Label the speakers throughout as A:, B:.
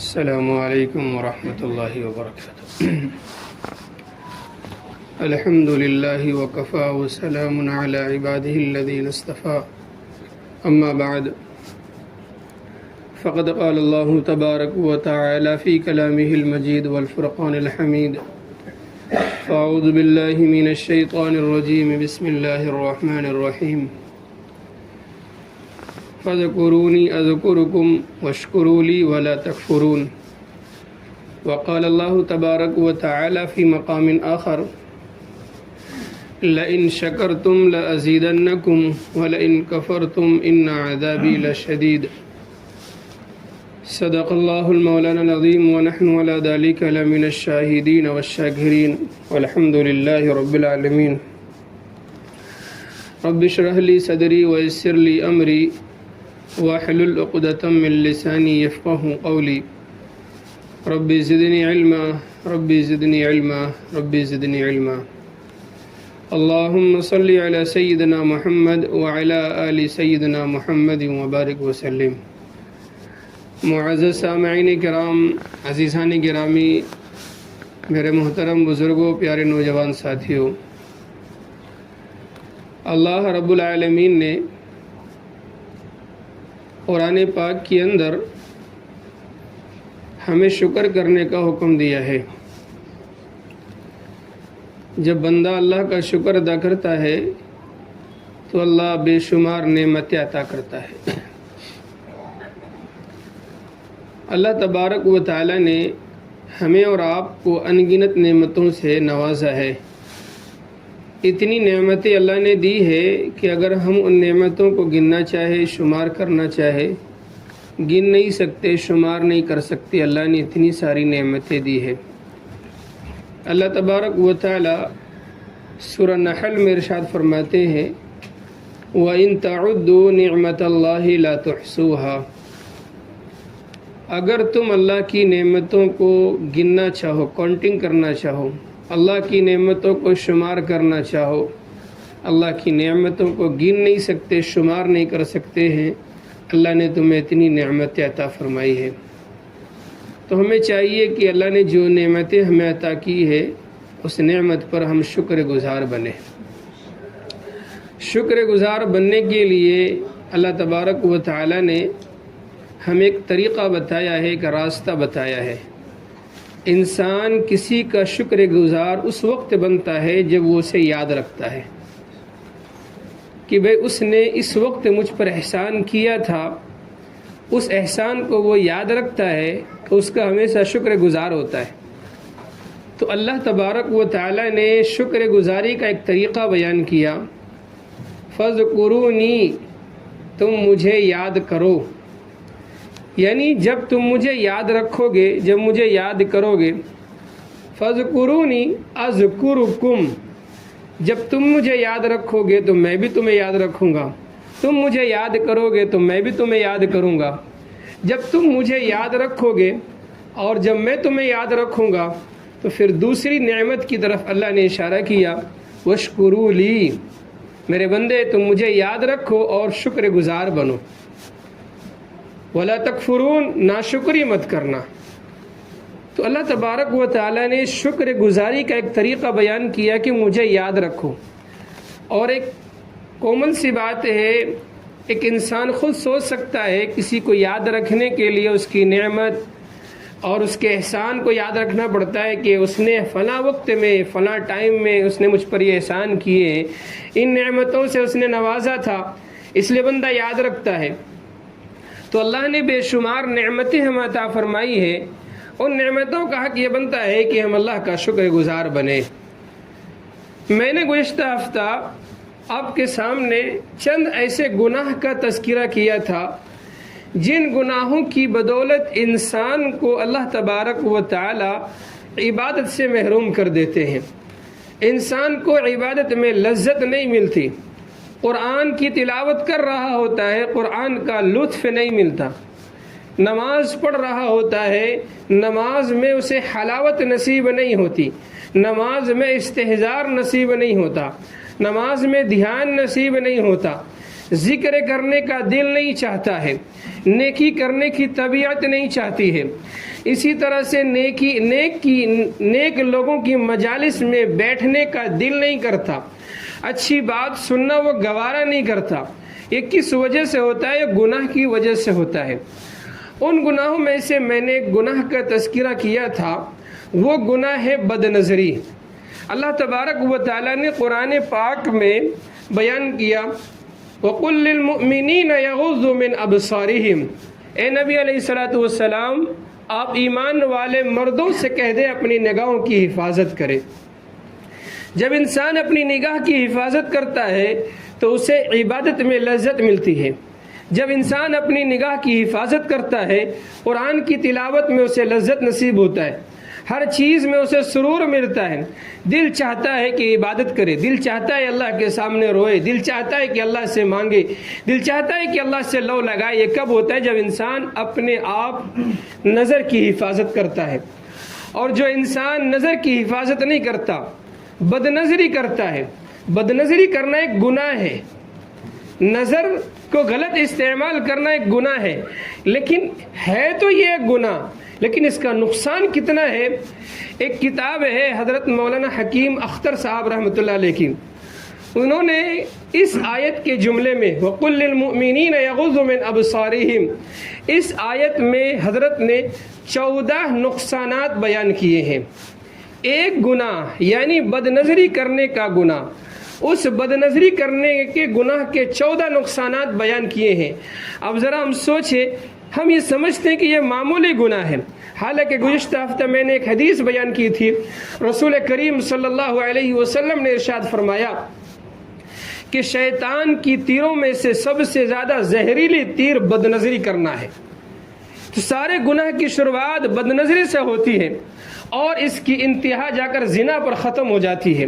A: السلام علیکم ورحمۃ اللہ وبرکاتہ۔ الحمد للہ وکفی وسلام علی عبادہ الذین اصطفی، اما بعد فقد قال اللہ تبارک وتعالی فی کلامہ المجید والفرقان الحمید، فاعوذ باللہ من الشیطان الرجیم، بسم اللہ الرحمن الرحیم، فاذکرونی اذکرکم واشکروا لی ولا تکفرون۔ وقال اللہ تبارک وتعالی فی مقام آخر، لئن شکرتم لأزیدنکم ولئن کفرتم ان عذابی لشدید۔ صدق اللہ المولانا العظیم ونحن علی ذلک لمن الشاہدین والشاکرین والحمد للہ رب العالمین۔ رب اشرح لی صدری ویسر لی امری واحلل عقدۃ من لسانی یفقہوا قولی۔ رب زدنی علما رب زدنی علما رب زدنی علما۔ اللہم صلی علی سیدنا محمد وعلی آل سیدنا محمد وبارک وسلم۔ معزز سامعین کرام، عزیزان گرامی، میرے محترم بزرگوں، پیارے نوجوان ساتھیوں، اللہ رب العالمین نے قرآن پاک کے اندر ہمیں شکر کرنے کا حکم دیا ہے۔ جب بندہ اللہ کا شکر ادا کرتا ہے تو اللہ بے شمار نعمتیں عطا کرتا ہے۔ اللہ تبارک و تعالی نے ہمیں اور آپ کو انگنت نعمتوں سے نوازا ہے۔ اتنی نعمتیں اللہ نے دی ہے کہ اگر ہم ان نعمتوں کو گننا چاہے، شمار کرنا چاہے، گن نہیں سکتے، شمار نہیں کر سکتے۔ اللہ نے اتنی ساری نعمتیں دی ہے۔ اللہ تبارک و تعالی سورہ نحل میں ارشاد فرماتے ہیں، وَإِن تَعُدُّوا نِعْمَةَ اللَّهِ لَا تُحْصُوهَا۔ اگر تم اللہ کی نعمتوں کو گننا چاہو، کاؤنٹنگ کرنا چاہو، اللہ کی نعمتوں کو شمار کرنا چاہو، اللہ کی نعمتوں کو گن نہیں سکتے، شمار نہیں کر سکتے ہیں، اللہ نے تمہیں اتنی نعمتیں عطا فرمائی ہے۔ تو ہمیں چاہیے کہ اللہ نے جو نعمتیں ہمیں عطا کی ہے اس نعمت پر ہم شکر گزار بنیں۔ شکر گزار بننے کے لیے اللہ تبارک و تعالی نے ہمیں ایک طریقہ بتایا ہے، ایک راستہ بتایا ہے۔ انسان کسی کا شکر گزار اس وقت بنتا ہے جب وہ اسے یاد رکھتا ہے کہ بھئی اس نے اس وقت مجھ پر احسان کیا تھا، اس احسان کو وہ یاد رکھتا ہے تو اس کا ہمیشہ شکر گزار ہوتا ہے۔ تو اللہ تبارک و تعالی نے شکر گزاری کا ایک طریقہ بیان کیا، فَاذْكُرُونِی، تم مجھے یاد کرو، یعنی جب تم مجھے یاد رکھو گے، جب مجھے یاد کرو گے، فَاذْكُرُونِی أَذْكُرُكُمْ، جب تم مجھے یاد رکھو گے تو میں بھی تمہیں یاد رکھوں گا، تم مجھے یاد کرو گے تو میں بھی تمہیں یاد کروں گا۔ جب تم مجھے یاد رکھو گے اور جب میں تمہیں یاد رکھوں گا تو پھر دوسری نعمت کی طرف اللہ نے اشارہ کیا، وَاشْكُرُوا لِی، میرے بندے تم مجھے یاد رکھو اور شکر گزار بنو، وَلَا تَکْفُرُونَ، ناشکری مت کرنا۔ تو اللہ تبارک و تعالی نے شکر گزاری کا ایک طریقہ بیان کیا کہ مجھے یاد رکھو۔ اور ایک کامن سی بات ہے، ایک انسان خود سوچ سکتا ہے، کسی کو یاد رکھنے کے لیے اس کی نعمت اور اس کے احسان کو یاد رکھنا پڑتا ہے کہ اس نے فلاں وقت میں، فلاں ٹائم میں اس نے مجھ پر یہ احسان کیے، ان نعمتوں سے اس نے نوازا تھا، اس لیے بندہ یاد رکھتا ہے۔ تو اللہ نے بے شمار نعمتیں ہمیں عطا فرمائی ہے، ان نعمتوں کا حق یہ بنتا ہے کہ ہم اللہ کا شکر گزار بنیں۔ میں نے گزشتہ ہفتہ آپ کے سامنے چند ایسے گناہ کا تذکرہ کیا تھا جن گناہوں کی بدولت انسان کو اللہ تبارک و تعالی عبادت سے محروم کر دیتے ہیں۔ انسان کو عبادت میں لذت نہیں ملتی، قرآن کی تلاوت کر رہا ہوتا ہے، قرآن کا لطف نہیں ملتا، نماز پڑھ رہا ہوتا ہے، نماز میں اسے حلاوت نصیب نہیں ہوتی، نماز میں استحضار نصیب نہیں ہوتا، نماز میں دھیان نصیب نہیں ہوتا، ذکر کرنے کا دل نہیں چاہتا ہے، نیکی کرنے کی طبیعت نہیں چاہتی ہے، اسی طرح سے نیک لوگوں کی مجالس میں بیٹھنے کا دل نہیں کرتا، اچھی بات سننا وہ گوارا نہیں کرتا۔ یہ کس وجہ سے ہوتا ہے؟ گناہ کی وجہ سے ہوتا ہے۔ ان گناہوں میں سے میں نے ایک گناہ کا تذکرہ کیا تھا، وہ گناہ ہے بد نظری۔ اللہ تبارک و تعالیٰ نے قرآن پاک میں بیان کیا، وَقُلْ لِلْمُؤْمِنِينَ يَغُضُّوا مِنْ أَبْصَارِهِمْ، اے نبی علیہ السلام آپ ایمان والے مردوں سے کہہ دیں اپنی نگاہوں کی حفاظت کرے۔ جب انسان اپنی نگاہ کی حفاظت کرتا ہے تو اسے عبادت میں لذت ملتی ہے۔ جب انسان اپنی نگاہ کی حفاظت کرتا ہے، قرآن کی تلاوت میں اسے لذت نصیب ہوتا ہے، ہر چیز میں اسے سرور ملتا ہے، دل چاہتا ہے کہ عبادت کرے، دل چاہتا ہے اللہ کے سامنے روئے، دل چاہتا ہے کہ اللہ سے مانگے، دل چاہتا ہے کہ اللہ سے لو لگائے۔ یہ کب ہوتا ہے؟ جب انسان اپنے آپ نظر کی حفاظت کرتا ہے۔ اور جو انسان نظر کی حفاظت نہیں کرتا، بد نظری کرتا ہے، بد نظری کرنا ایک گناہ ہے، نظر کو غلط استعمال کرنا ایک گناہ ہے، لیکن ہے تو یہ ایک گناہ، لیکن اس کا نقصان کتنا ہے؟ ایک کتاب ہے حضرت مولانا حکیم اختر صاحب رحمۃ اللہ علیہ کی، انہوں نے اس آیت کے جملے میں وَقُلْ لِلْمُؤْمِنِينَ يَغُضُّوا مِنْ أَبْصَارِهِمْ، اس آیت میں حضرت نے 14 نقصانات بیان کیے ہیں۔ ایک گناہ یعنی بد نظری کرنے کا گناہ، اس بد نظری کرنے کے گناہ کے 14 نقصانات بیان کیے ہیں۔ اب ذرا ہم سوچیں، ہم یہ سمجھتے ہیں کہ یہ معمولی گناہ ہے، حالانکہ گزشتہ ہفتہ میں نے ایک حدیث بیان کی تھی، رسول کریم صلی اللہ علیہ وسلم نے ارشاد فرمایا کہ شیطان کی تیروں میں سے سب سے زیادہ زہریلی تیر بد نظری کرنا ہے۔ تو سارے گناہ کی شروعات بد نظری سے ہوتی ہے اور اس کی انتہا جا کر زنا پر ختم ہو جاتی ہے۔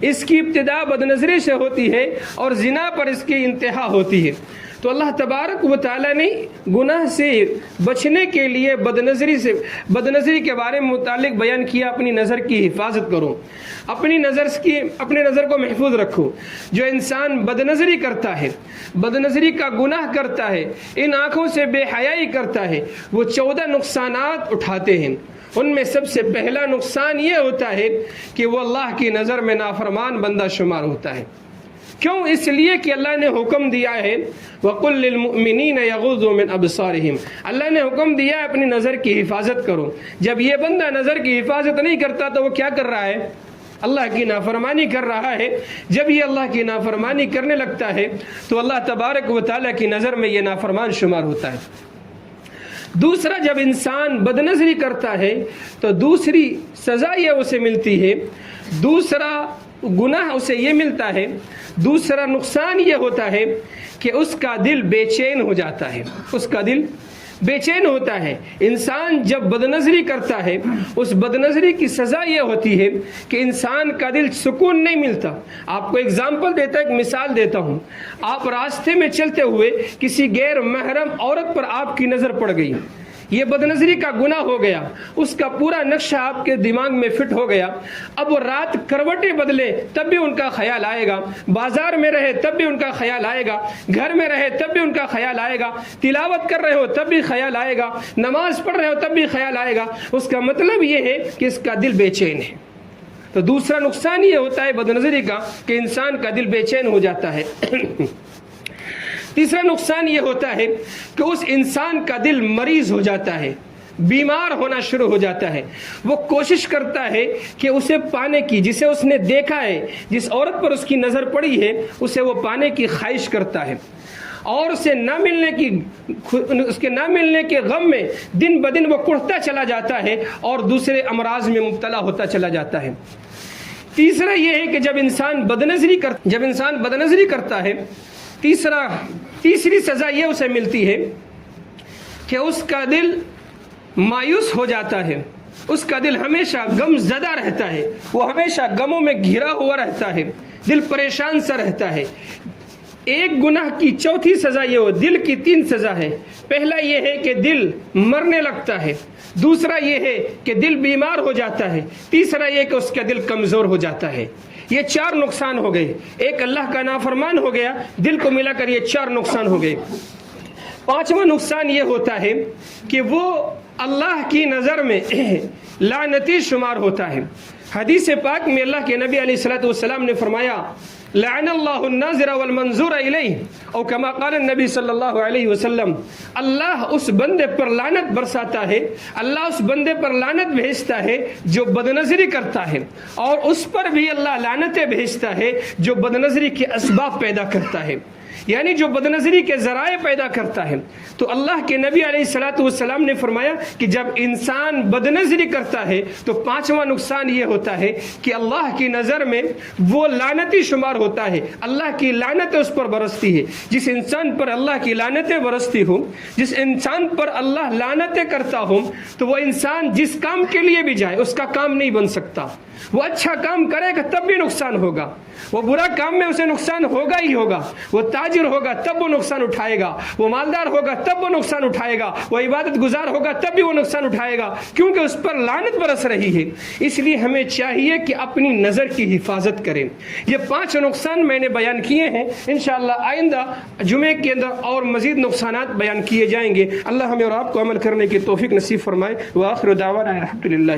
A: اس کی ابتدا بد نظری سے ہوتی ہے اور زنا پر اس کی انتہا ہوتی ہے۔ تو اللہ تبارک و تعالیٰ نے گناہ سے بچنے کے لیے بد نظری کے بارے میں متعلق بیان کیا، اپنی نظر کی حفاظت کرو، اپنی نظر کو محفوظ رکھو۔ جو انسان بد نظری کرتا ہے، بد نظری کا گناہ کرتا ہے، ان آنکھوں سے بے حیائی کرتا ہے، وہ 14 نقصانات اٹھاتے ہیں۔ ان میں سب سے پہلا نقصان یہ ہوتا ہے کہ وہ اللہ کی نظر میں نافرمان بندہ شمار ہوتا ہے۔ کیوں؟ اس لیے کہ اللہ نے حکم دیا ہے وَقُلْ لِلْمُؤْمِنِينَ يَغُضُّوا مِنْ أَبْصَارِهِمْ، اللہ نے حکم دیا ہے اپنی نظر کی حفاظت کرو۔ جب یہ بندہ نظر کی حفاظت نہیں کرتا تو وہ کیا کر رہا ہے؟ اللہ کی نافرمانی کر رہا ہے۔ جب یہ اللہ کی نافرمانی کرنے لگتا ہے تو اللہ تبارک و تعالیٰ کی نظر میں یہ نافرمان شمار ہوتا ہے۔ دوسرا، جب انسان بد نظری کرتا ہے تو دوسری سزا یہ اسے ملتی ہے، دوسرا گناہ اسے یہ ملتا ہے، دوسرا نقصان یہ ہوتا ہے کہ اس کا دل بے چین ہو جاتا ہے، اس کا دل بے چین ہوتا ہے۔ انسان جب بد نظری کرتا ہے، اس بد نظری کی سزا یہ ہوتی ہے کہ انسان کا دل سکون نہیں ملتا۔ آپ کو اگزامپل دیتا، ایک مثال دیتا ہوں۔ آپ راستے میں چلتے ہوئے کسی غیر محرم عورت پر آپ کی نظر پڑ گئی، یہ بد نظری کا گناہ ہو گیا، اس کا پورا نقشہ آپ کے دماغ میں فٹ ہو گیا۔ اب وہ رات کروٹیں بدلے تب بھی ان کا خیال آئے گا، بازار میں رہے تب بھی ان کا خیال آئے گا، گھر میں رہے تب بھی ان کا خیال آئے گا، تلاوت کر رہے ہو تب بھی خیال آئے گا، نماز پڑھ رہے ہو تب بھی خیال آئے گا۔ اس کا مطلب یہ ہے کہ اس کا دل بے چین ہے۔ تو دوسرا نقصان یہ ہوتا ہے بد نظری کا کہ انسان کا دل بے چین ہو جاتا ہے۔ تیسرا نقصان یہ ہوتا ہے کہ اس انسان کا دل مریض ہو جاتا ہے، بیمار ہونا شروع ہو جاتا ہے۔ وہ کوشش کرتا ہے کہ اسے پانے کی، جسے اس نے دیکھا ہے، جس عورت پر اس کی نظر پڑی ہے، اسے وہ پانے کی خواہش کرتا ہے، اور اسے اس کے نہ ملنے کے غم میں دن بدن وہ کڑھتا چلا جاتا ہے اور دوسرے امراض میں مبتلا ہوتا چلا جاتا ہے۔ تیسرا یہ ہے کہ جب انسان بد نظری کرتا ہے، تیسری سزا یہ اسے ملتی ہے کہ اس کا دل مایوس ہو جاتا ہے، اس کا دل ہمیشہ غم زدہ رہتا ہے، وہ ہمیشہ غموں میں گھرا ہوا رہتا ہے، دل پریشان سا رہتا ہے۔ ایک گناہ کی چوتھی سزا یہ ہو، دل کی 3 سزا ہے۔ پہلا یہ ہے کہ دل مرنے لگتا ہے، دوسرا یہ ہے کہ دل بیمار ہو جاتا ہے، تیسرا یہ کہ اس کا دل کمزور ہو جاتا ہے۔ یہ 4 نقصان ہو گئے، ایک اللہ کا نافرمان ہو گیا، دل کو ملا کر یہ 4 نقصان ہو گئے۔ پانچواں نقصان یہ ہوتا ہے کہ وہ اللہ کی نظر میں لعنتی شمار ہوتا ہے۔ حدیث پاک میں اللہ کے نبی علیہ الصلوۃ والسلام نے فرمایا لعن اللہ الناظر والمنظور الیہ، او کما قال النبی صلی اللہ علیہ وسلم، اللہ اس بندے پر لعنت برساتا ہے، اللہ اس بندے پر لعنت بھیجتا ہے جو بدنظری کرتا ہے، اور اس پر بھی اللہ لعنتیں بھیجتا ہے جو بدنظری کے اسباب پیدا کرتا ہے، یعنی جو بدنظری کے ذرائع پیدا کرتا ہے۔ تو اللہ کے نبی علیہ الصلوۃ والسلام نے فرمایا کہ جب انسان بدنظری کرتا ہے تو پانچواں نقصان یہ ہوتا ہے کہ اللہ کی نظر میں وہ لعنتی شمار ہوتا ہے، اللہ کی لعنت اس پر برستی ہے۔ جس انسان پر اللہ کی لعنتیں برستی ہوں، جس انسان پر اللہ لعنتیں کرتا ہوں، تو وہ انسان جس کام کے لیے بھی جائے اس کا کام نہیں بن سکتا۔ وہ اچھا کام کرے گا تب بھی نقصان ہوگا، وہ برا کام میں اسے نقصان ہوگا ہی ہوگا، وہ تاجر ہوگا تب وہ نقصان اٹھائے گا، وہ مالدار ہوگا تب وہ نقصان اٹھائے گا، وہ عبادت گزار ہوگا تب بھی وہ نقصان اٹھائے گا، کیونکہ اس پر لعنت برس رہی ہے۔ اس لیے ہمیں چاہیے کہ اپنی نظر کی حفاظت کریں۔ یہ 5 نقصان میں نے بیان کیے ہیں، انشاءاللہ آئندہ جمعے کے اندر اور مزید نقصانات بیان کیے جائیں گے۔ اللہ ہمیں اور آپ کو عمل کرنے کی توفیق نصیب فرمائے۔ وآخر دعوانا الحمدللہ۔